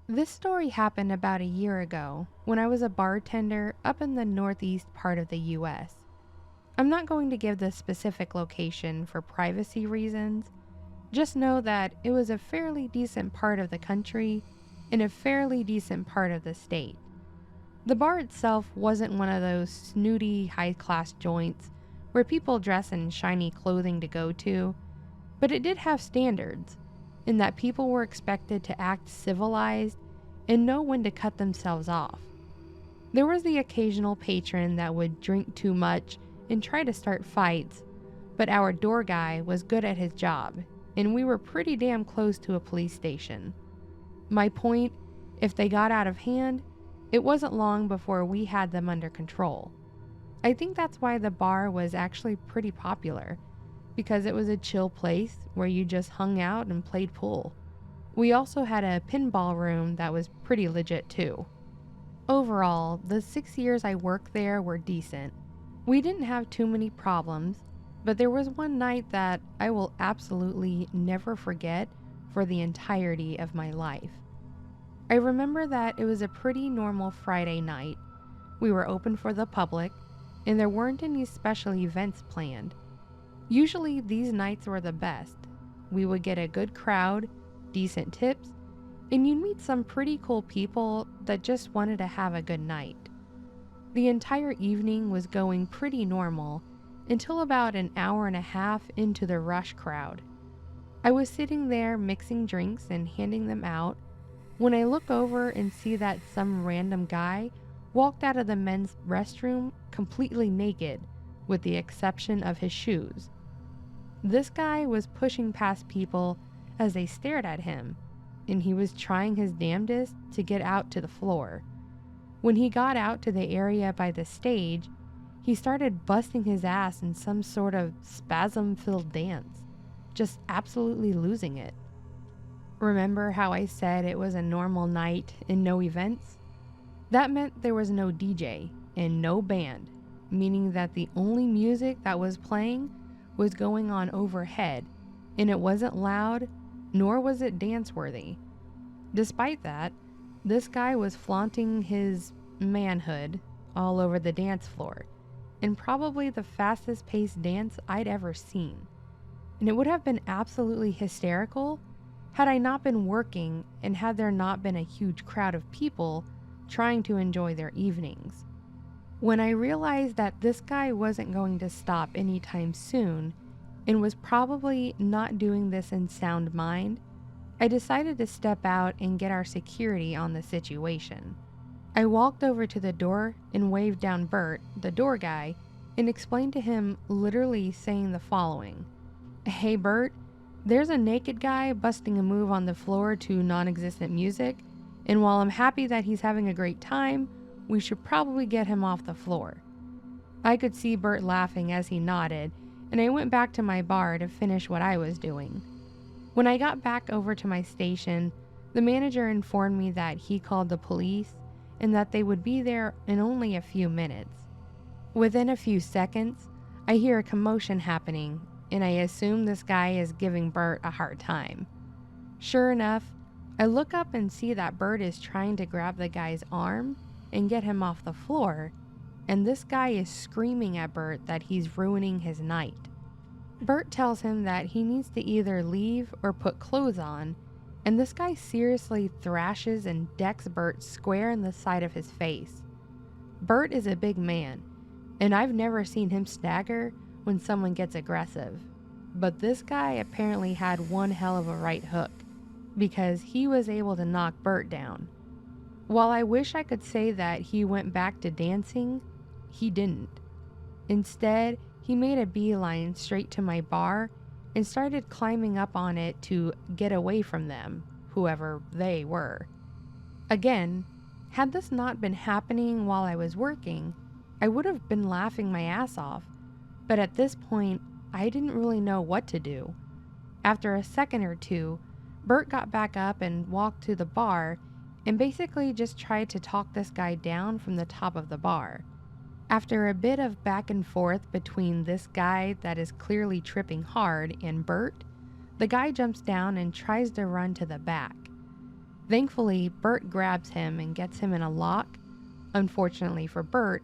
This story happened about a year ago when I was a bartender up in the northeast part of the US. I'm not going to give the specific location for privacy reasons, just know that it was a fairly decent part of the country in a fairly decent part of the state. The bar itself wasn't one of those snooty, high-class joints where people dress in shiny clothing to go to, but it did have standards, in that people were expected to act civilized and know when to cut themselves off. There was the occasional patron that would drink too much and try to start fights, but our door guy was good at his job, and we were pretty damn close to a police station. My point, if they got out of hand, it wasn't long before we had them under control. I think that's why the bar was actually pretty popular, because it was a chill place where you just hung out and played pool. We also had a pinball room that was pretty legit too. Overall, the 6 years I worked there were decent. We didn't have too many problems, but there was one night that I will absolutely never forget for the entirety of my life. I remember that it was a pretty normal Friday night. We were open for the public, and there weren't any special events planned. Usually these nights were the best. We would get a good crowd, decent tips, and you'd meet some pretty cool people that just wanted to have a good night. The entire evening was going pretty normal until about an hour and a half into the rush crowd. I was sitting there mixing drinks and handing them out when I look over and see that some random guy walked out of the men's restroom completely naked, with the exception of his shoes. This guy was pushing past people as they stared at him, and he was trying his damnedest to get out to the floor. When he got out to the area by the stage, he started busting his ass in some sort of spasm-filled dance, just absolutely losing it. Remember how I said it was a normal night and no events? That meant there was no DJ and no band, meaning that the only music that was playing was going on overhead, and it wasn't loud, nor was it dance-worthy. Despite that, this guy was flaunting his manhood all over the dance floor, in probably the fastest-paced dance I'd ever seen. And it would have been absolutely hysterical had I not been working and had there not been a huge crowd of people trying to enjoy their evenings. When I realized that this guy wasn't going to stop anytime soon and was probably not doing this in sound mind, I decided to step out and get our security on the situation. I walked over to the door and waved down Bert, the door guy, and explained to him, literally saying the following: "Hey Bert, there's a naked guy busting a move on the floor to non-existent music, and while I'm happy that he's having a great time, we should probably get him off the floor." I could see Bert laughing as he nodded, and I went back to my bar to finish what I was doing. When I got back over to my station, the manager informed me that he called the police and that they would be there in only a few minutes. Within a few seconds, I hear a commotion happening, and I assume this guy is giving Bert a hard time. Sure enough, I look up and see that Bert is trying to grab the guy's arm and get him off the floor, and this guy is screaming at Bert that he's ruining his night. Bert tells him that he needs to either leave or put clothes on, and this guy seriously thrashes and decks Bert square in the side of his face. Bert is a big man, and I've never seen him stagger when someone gets aggressive, but this guy apparently had one hell of a right hook, because he was able to knock Bert down. While I wish I could say that he went back to dancing, he didn't. Instead, he made a beeline straight to my bar and started climbing up on it to get away from them, whoever they were. Again, had this not been happening while I was working, I would have been laughing my ass off, but at this point, I didn't really know what to do. After a second or two, Bert got back up and walked to the bar and basically just tried to talk this guy down from the top of the bar. After a bit of back and forth between this guy that is clearly tripping hard and Bert, the guy jumps down and tries to run to the back. Thankfully, Bert grabs him and gets him in a lock. Unfortunately for Bert,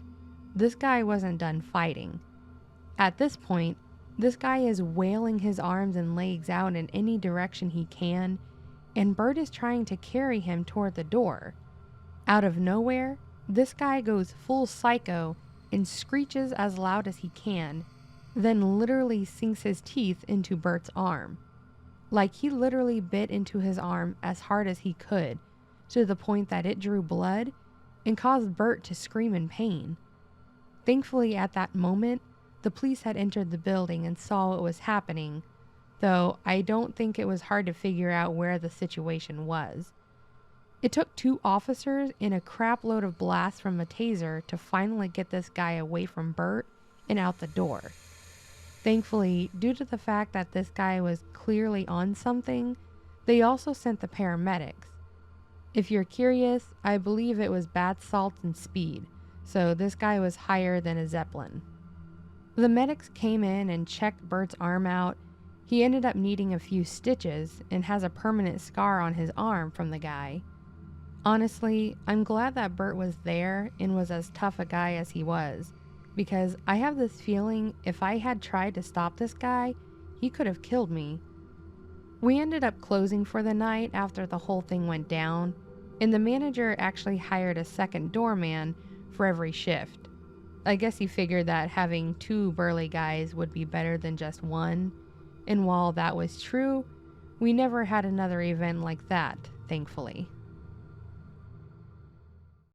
this guy wasn't done fighting. At this point, this guy is wailing his arms and legs out in any direction he can, and Bert is trying to carry him toward the door. Out of nowhere, this guy goes full psycho and screeches as loud as he can, then literally sinks his teeth into Bert's arm. Like he literally bit into his arm as hard as he could, to the point that it drew blood and caused Bert to scream in pain. Thankfully, at that moment, the police had entered the building and saw what was happening, though I don't think it was hard to figure out where the situation was. It took 2 officers and a crap load of blasts from a taser to finally get this guy away from Bert and out the door. Thankfully, due to the fact that this guy was clearly on something, they also sent the paramedics. If you're curious, I believe it was bath salts and speed, so this guy was higher than a Zeppelin. The medics came in and checked Bert's arm out. He ended up needing a few stitches and has a permanent scar on his arm from the guy. Honestly, I'm glad that Bert was there and was as tough a guy as he was, because I have this feeling if I had tried to stop this guy, he could have killed me. We ended up closing for the night after the whole thing went down, and the manager actually hired a second doorman for every shift. I guess he figured that having 2 burly guys would be better than just one, and while that was true, we never had another event like that, thankfully.